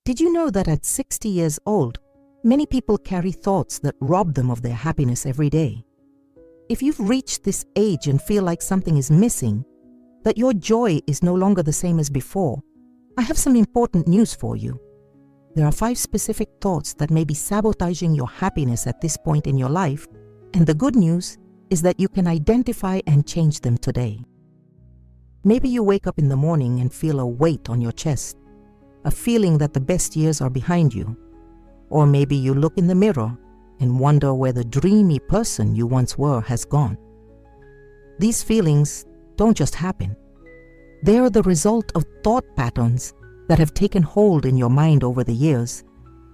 Did you know that at 60 years old, many people carry thoughts that rob them of their happiness every day? If you've reached this age and feel like something is missing, that your joy is no longer the same as before, I have some important news for you. There are 5 specific thoughts that may be sabotaging your happiness at this point in your life, and the good news is that you can identify and change them today. Maybe you wake up in the morning and feel a weight on your chest, a feeling that the best years are behind you. Or maybe you look in the mirror and wonder where the dreamy person you once were has gone. These feelings don't just happen. They are the result of thought patterns that have taken hold in your mind over the years,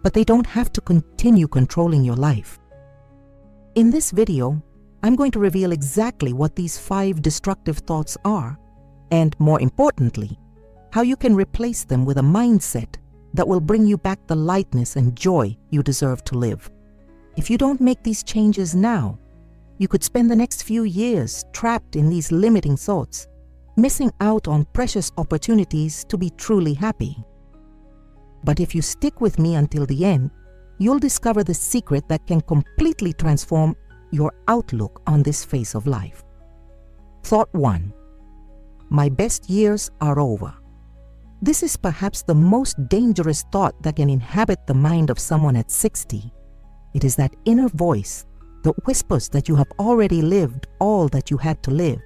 but they don't have to continue controlling your life. In this video, I'm going to reveal exactly what these 5 destructive thoughts are, and more importantly, how you can replace them with a mindset that will bring you back the lightness and joy you deserve to live. If you don't make these changes now, you could spend the next few years trapped in these limiting thoughts, missing out on precious opportunities to be truly happy. But if you stick with me until the end, you'll discover the secret that can completely transform your outlook on this phase of life. Thought 1. My best years are over. This is perhaps the most dangerous thought that can inhabit the mind of someone at 60. It is that inner voice that whispers that you have already lived all that you had to live,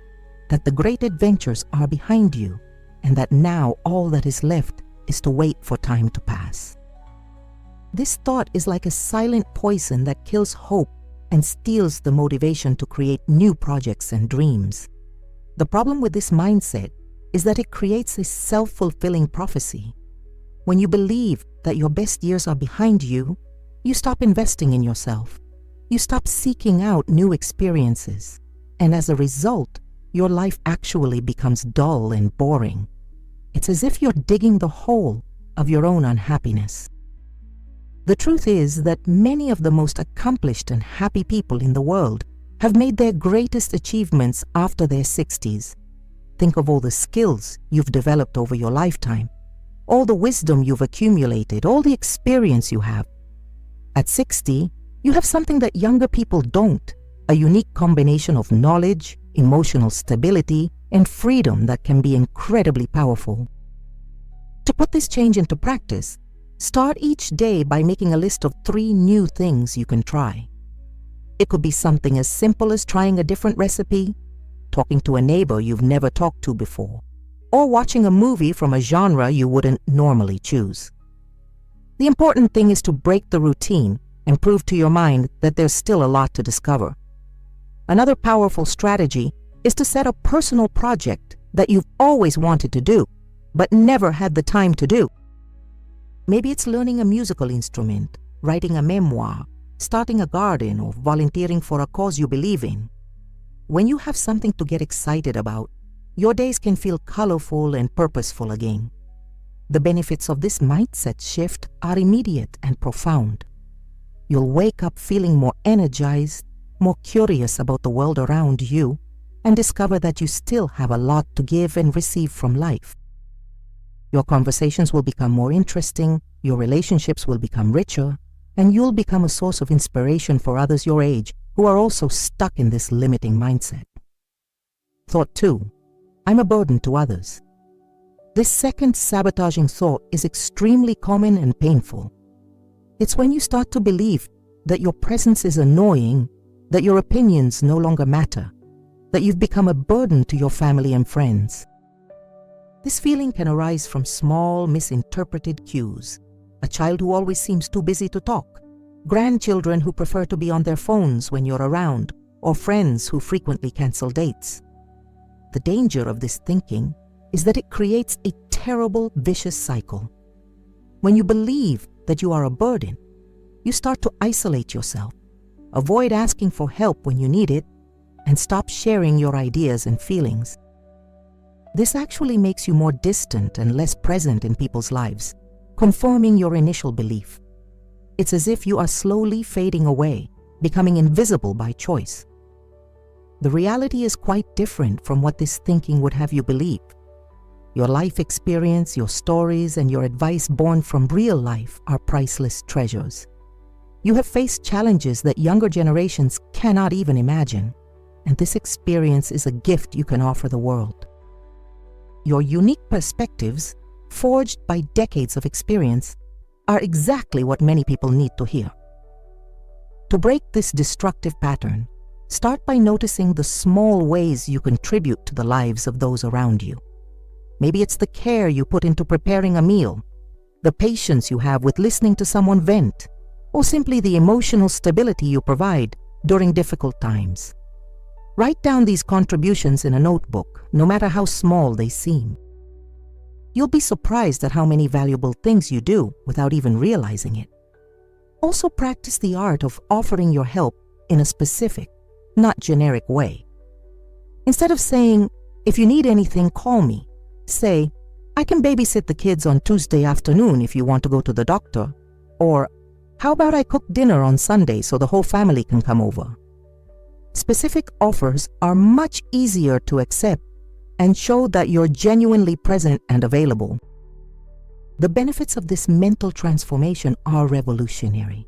that the great adventures are behind you, and that now all that is left is to wait for time to pass. This thought is like a silent poison that kills hope and steals the motivation to create new projects and dreams. The problem with this mindset is that it creates a self-fulfilling prophecy. When you believe that your best years are behind you, you stop investing in yourself. You stop seeking out new experiences. And as a result, your life actually becomes dull and boring. It's as if you're digging the hole of your own unhappiness. The truth is that many of the most accomplished and happy people in the world have made their greatest achievements after their 60s. Think of all the skills you've developed over your lifetime, all the wisdom you've accumulated, all the experience you have. At 60, you have something that younger people don't, a unique combination of knowledge, emotional stability, and freedom that can be incredibly powerful. To put this change into practice, start each day by making a list of 3 new things you can try. It could be something as simple as trying a different recipe, talking to a neighbor you've never talked to before, or watching a movie from a genre you wouldn't normally choose. The important thing is to break the routine and prove to your mind that there's still a lot to discover. Another powerful strategy is to set a personal project that you've always wanted to do, but never had the time to do. Maybe it's learning a musical instrument, writing a memoir, starting a garden, or volunteering for a cause you believe in. When you have something to get excited about, your days can feel colorful and purposeful again. The benefits of this mindset shift are immediate and profound. You'll wake up feeling more energized, more curious about the world around you, and discover that you still have a lot to give and receive from life. Your conversations will become more interesting, your relationships will become richer, and you'll become a source of inspiration for others your age who are also stuck in this limiting mindset. Thought 2. I'm a burden to others. This second sabotaging thought is extremely common and painful. It's when you start to believe that your presence is annoying, that your opinions no longer matter, that you've become a burden to your family and friends. This feeling can arise from small, misinterpreted cues. A child who always seems too busy to talk, grandchildren who prefer to be on their phones when you're around, or friends who frequently cancel dates. The danger of this thinking is that it creates a terrible, vicious cycle. When you believe that you are a burden, you start to isolate yourself, avoid asking for help when you need it, and stop sharing your ideas and feelings. This actually makes you more distant and less present in people's lives, confirming your initial belief. It's as if you are slowly fading away, becoming invisible by choice. The reality is quite different from what this thinking would have you believe. Your life experience, your stories, and your advice born from real life are priceless treasures. You have faced challenges that younger generations cannot even imagine, and this experience is a gift you can offer the world. Your unique perspectives, forged by decades of experience, are exactly what many people need to hear. To break this destructive pattern, start by noticing the small ways you contribute to the lives of those around you. Maybe it's the care you put into preparing a meal, the patience you have with listening to someone vent, or simply the emotional stability you provide during difficult times. Write down these contributions in a notebook, no matter how small they seem. You'll be surprised at how many valuable things you do without even realizing it. Also practice the art of offering your help in a specific, not generic way. Instead of saying, "If you need anything, call me," say, "I can babysit the kids on Tuesday afternoon if you want to go to the doctor," or "How about I cook dinner on Sunday so the whole family can come over?" Specific offers are much easier to accept and show that you're genuinely present and available. The benefits of this mental transformation are revolutionary.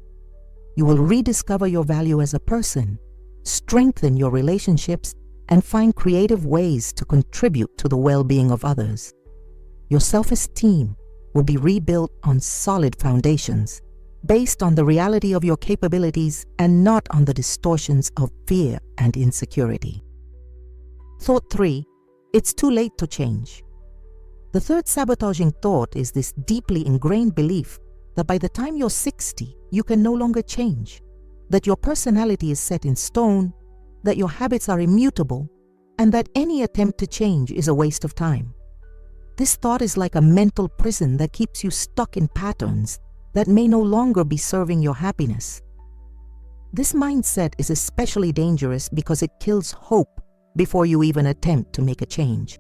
You will rediscover your value as a person, strengthen your relationships, and find creative ways to contribute to the well-being of others. Your self-esteem will be rebuilt on solid foundations, based on the reality of your capabilities and not on the distortions of fear and insecurity. Thought 3, it's too late to change. The third sabotaging thought is this deeply ingrained belief that by the time you're 60, you can no longer change, that your personality is set in stone, that your habits are immutable, and that any attempt to change is a waste of time. This thought is like a mental prison that keeps you stuck in patterns that may no longer be serving your happiness. This mindset is especially dangerous because it kills hope before you even attempt to make a change.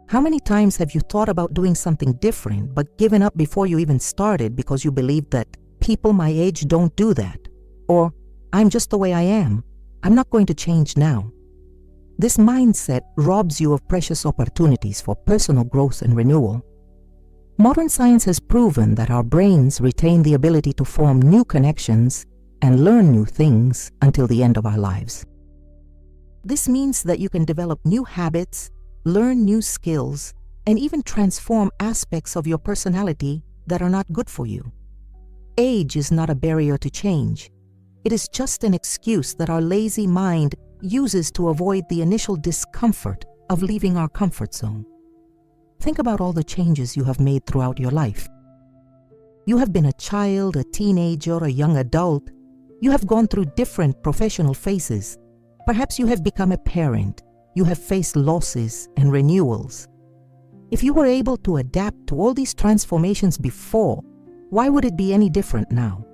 How many times have you thought about doing something different but given up before you even started because you believed that people my age don't do that? Or, "I'm just the way I am. I'm not going to change now." This mindset robs you of precious opportunities for personal growth and renewal. Modern science has proven that our brains retain the ability to form new connections and learn new things until the end of our lives. This means that you can develop new habits, learn new skills, and even transform aspects of your personality that are not good for you. Age is not a barrier to change. It is just an excuse that our lazy mind uses to avoid the initial discomfort of leaving our comfort zone. Think about all the changes you have made throughout your life. You have been a child, a teenager, a young adult. You have gone through different professional phases. Perhaps you have become a parent. You have faced losses and renewals. If you were able to adapt to all these transformations before, why would it be any different now?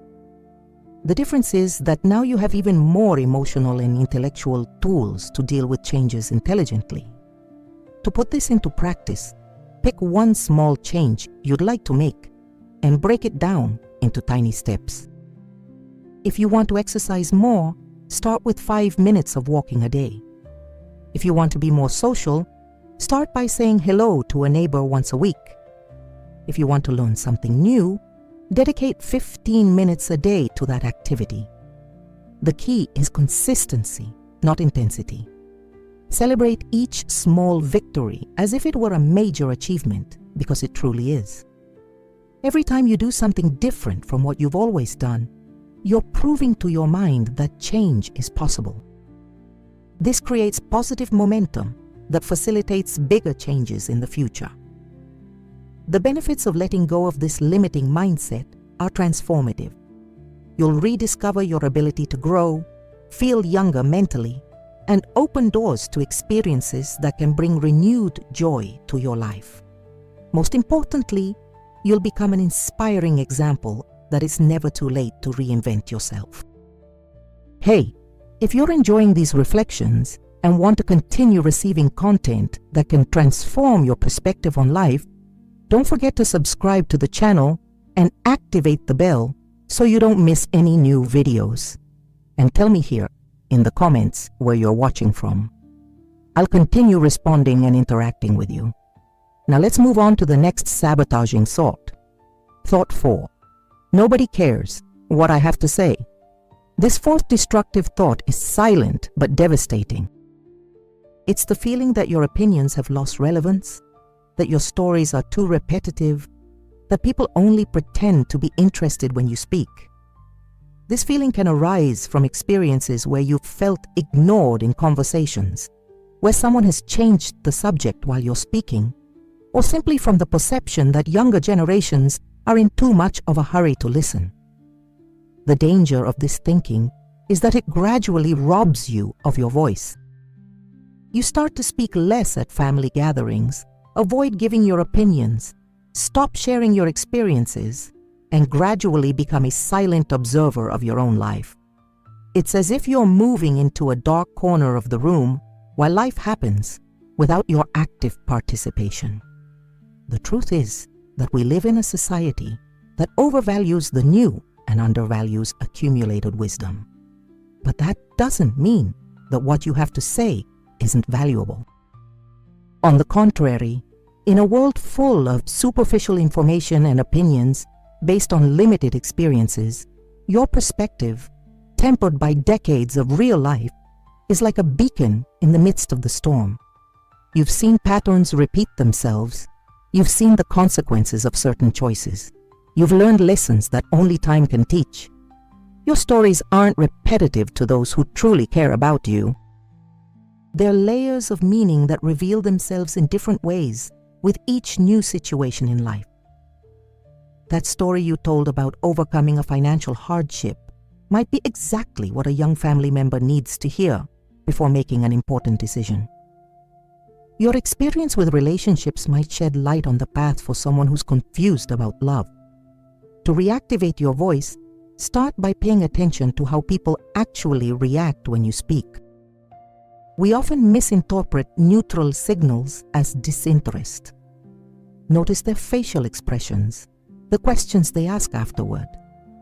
The difference is that now you have even more emotional and intellectual tools to deal with changes intelligently. To put this into practice, pick one small change you'd like to make and break it down into tiny steps. If you want to exercise more, start with 5 minutes of walking a day. If you want to be more social, start by saying hello to a neighbor once a week. If you want to learn something new, dedicate 15 minutes a day to that activity. The key is consistency, not intensity. Celebrate each small victory as if it were a major achievement, because it truly is. Every time you do something different from what you've always done, you're proving to your mind that change is possible. This creates positive momentum that facilitates bigger changes in the future. The benefits of letting go of this limiting mindset are transformative. You'll rediscover your ability to grow, feel younger mentally, and open doors to experiences that can bring renewed joy to your life. Most importantly, you'll become an inspiring example that it's never too late to reinvent yourself. Hey, if you're enjoying these reflections and want to continue receiving content that can transform your perspective on life, don't forget to subscribe to the channel and activate the bell so you don't miss any new videos. And tell me here in the comments where you're watching from. I'll continue responding and interacting with you. Now let's move on to the next sabotaging thought. Thought 4. Nobody cares what I have to say. This fourth destructive thought is silent but devastating. It's the feeling that your opinions have lost relevance, that your stories are too repetitive, that people only pretend to be interested when you speak. This feeling can arise from experiences where you've felt ignored in conversations, where someone has changed the subject while you're speaking, or simply from the perception that younger generations are in too much of a hurry to listen. The danger of this thinking is that it gradually robs you of your voice. You start to speak less at family gatherings, avoid giving your opinions, stop sharing your experiences, and gradually become a silent observer of your own life. It's as if you're moving into a dark corner of the room while life happens without your active participation. The truth is that we live in a society that overvalues the new and undervalues accumulated wisdom. But that doesn't mean that what you have to say isn't valuable. On the contrary, in a world full of superficial information and opinions based on limited experiences, your perspective, tempered by decades of real life, is like a beacon in the midst of the storm. You've seen patterns repeat themselves. You've seen the consequences of certain choices. You've learned lessons that only time can teach. Your stories aren't repetitive to those who truly care about you. They're layers of meaning that reveal themselves in different ways with each new situation in life. That story you told about overcoming a financial hardship might be exactly what a young family member needs to hear before making an important decision. Your experience with relationships might shed light on the path for someone who's confused about love. To reactivate your voice, start by paying attention to how people actually react when you speak. We often misinterpret neutral signals as disinterest. Notice their facial expressions, the questions they ask afterward,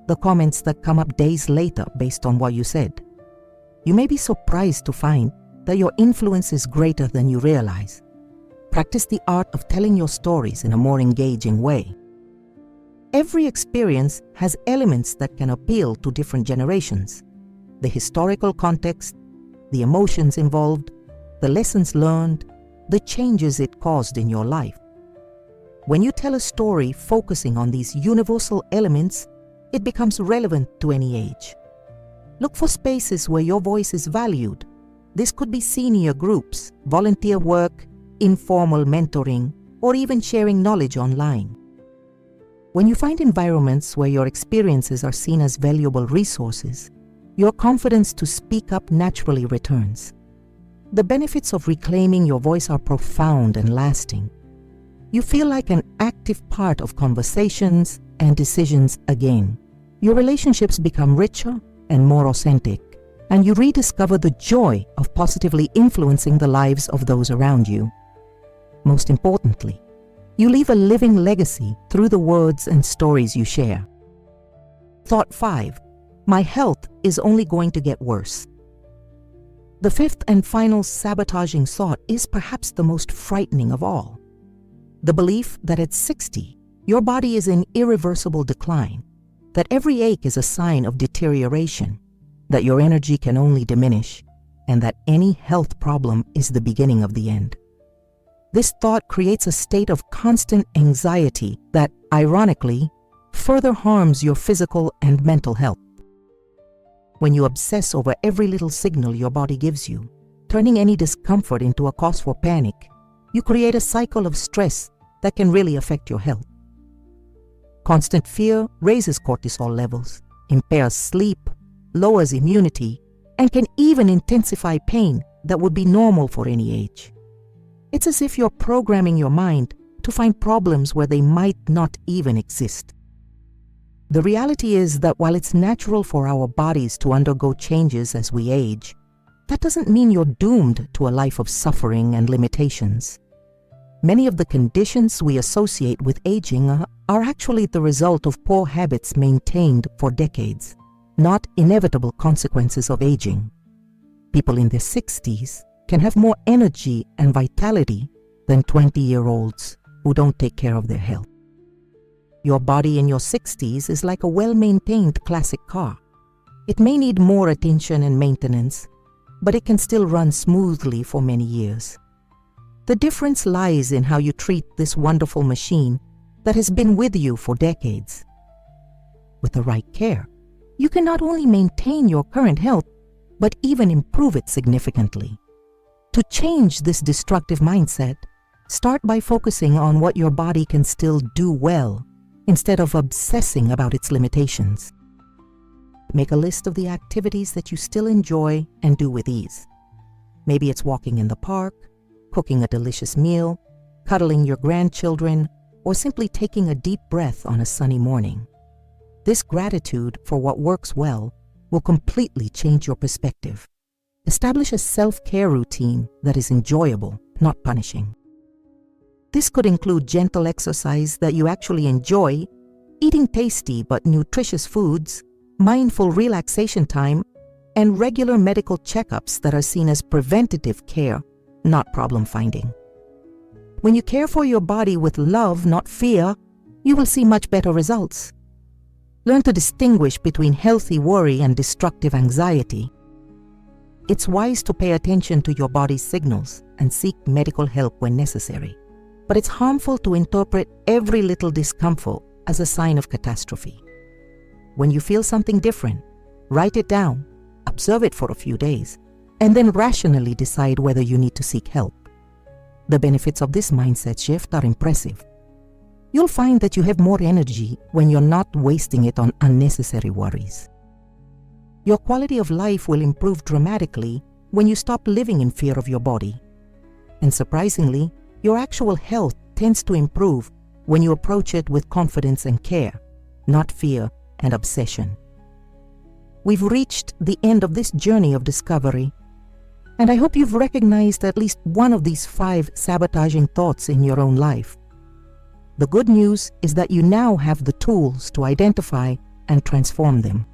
the comments that come up days later based on what you said. You may be surprised to find that your influence is greater than you realize. Practice the art of telling your stories in a more engaging way. Every experience has elements that can appeal to different generations. The historical context, the emotions involved, the lessons learned, the changes it caused in your life. When you tell a story focusing on these universal elements, it becomes relevant to any age. Look for spaces where your voice is valued. This could be senior groups, volunteer work, informal mentoring, or even sharing knowledge online. When you find environments where your experiences are seen as valuable resources, your confidence to speak up naturally returns. The benefits of reclaiming your voice are profound and lasting. You feel like an active part of conversations and decisions again. Your relationships become richer and more authentic, and you rediscover the joy of positively influencing the lives of those around you. Most importantly, you leave a living legacy through the words and stories you share. Thought 5. My health is only going to get worse. The fifth and final sabotaging thought is perhaps the most frightening of all. The belief that at 60, your body is in irreversible decline, that every ache is a sign of deterioration, that your energy can only diminish, and that any health problem is the beginning of the end. This thought creates a state of constant anxiety that, ironically, further harms your physical and mental health. When you obsess over every little signal your body gives you, turning any discomfort into a cause for panic, you create a cycle of stress that can really affect your health. Constant fear raises cortisol levels, impairs sleep, lowers immunity, and can even intensify pain that would be normal for any age. It's as if you're programming your mind to find problems where they might not even exist. The reality is that while it's natural for our bodies to undergo changes as we age, that doesn't mean you're doomed to a life of suffering and limitations. Many of the conditions we associate with aging are actually the result of poor habits maintained for decades, not inevitable consequences of aging. People in their 60s can have more energy and vitality than 20-year-olds who don't take care of their health. Your body in your 60s is like a well-maintained classic car. It may need more attention and maintenance, but it can still run smoothly for many years. The difference lies in how you treat this wonderful machine that has been with you for decades. With the right care, you can not only maintain your current health, but even improve it significantly. To change this destructive mindset, start by focusing on what your body can still do well, instead of obsessing about its limitations. Make a list of the activities that you still enjoy and do with ease. Maybe it's walking in the park, cooking a delicious meal, cuddling your grandchildren, or simply taking a deep breath on a sunny morning. This gratitude for what works well will completely change your perspective. Establish a self-care routine that is enjoyable, not punishing. This could include gentle exercise that you actually enjoy, eating tasty but nutritious foods, mindful relaxation time, and regular medical checkups that are seen as preventative care, not problem finding. When you care for your body with love, not fear, you will see much better results. Learn to distinguish between healthy worry and destructive anxiety. It's wise to pay attention to your body's signals and seek medical help when necessary. But it's harmful to interpret every little discomfort as a sign of catastrophe. When you feel something different, write it down, observe it for a few days, and then rationally decide whether you need to seek help. The benefits of this mindset shift are impressive. You'll find that you have more energy when you're not wasting it on unnecessary worries. Your quality of life will improve dramatically when you stop living in fear of your body. And surprisingly, your actual health tends to improve when you approach it with confidence and care, not fear and obsession. We've reached the end of this journey of discovery, and I hope you've recognized at least one of these 5 sabotaging thoughts in your own life. The good news is that you now have the tools to identify and transform them.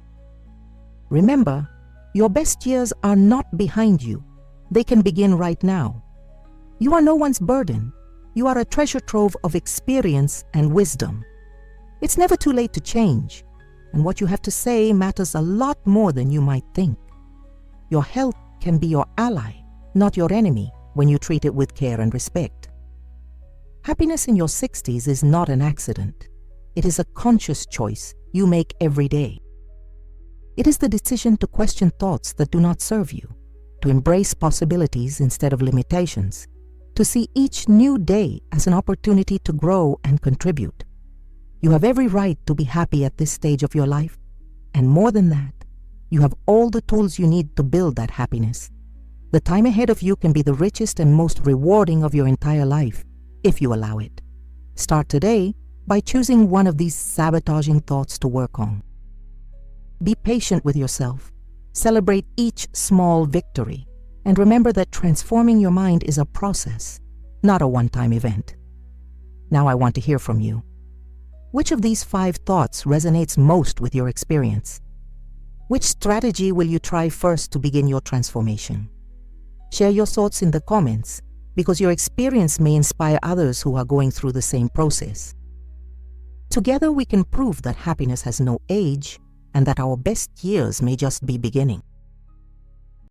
Remember, your best years are not behind you. They can begin right now. You are no one's burden. You are a treasure trove of experience and wisdom. It's never too late to change, and what you have to say matters a lot more than you might think. Your health can be your ally, not your enemy, when you treat it with care and respect. Happiness in your 60s is not an accident. It is a conscious choice you make every day. It is the decision to question thoughts that do not serve you, to embrace possibilities instead of limitations, to see each new day as an opportunity to grow and contribute. You have every right to be happy at this stage of your life, and more than that, you have all the tools you need to build that happiness. The time ahead of you can be the richest and most rewarding of your entire life, if you allow it. Start today by choosing one of these sabotaging thoughts to work on. Be patient with yourself. Celebrate each small victory, and remember that transforming your mind is a process, not a one-time event. Now I want to hear from you. Which of these 5 thoughts resonates most with your experience? Which strategy will you try first to begin your transformation? Share your thoughts in the comments, because your experience may inspire others who are going through the same process. Together we can prove that happiness has no age and that our best years may just be beginning.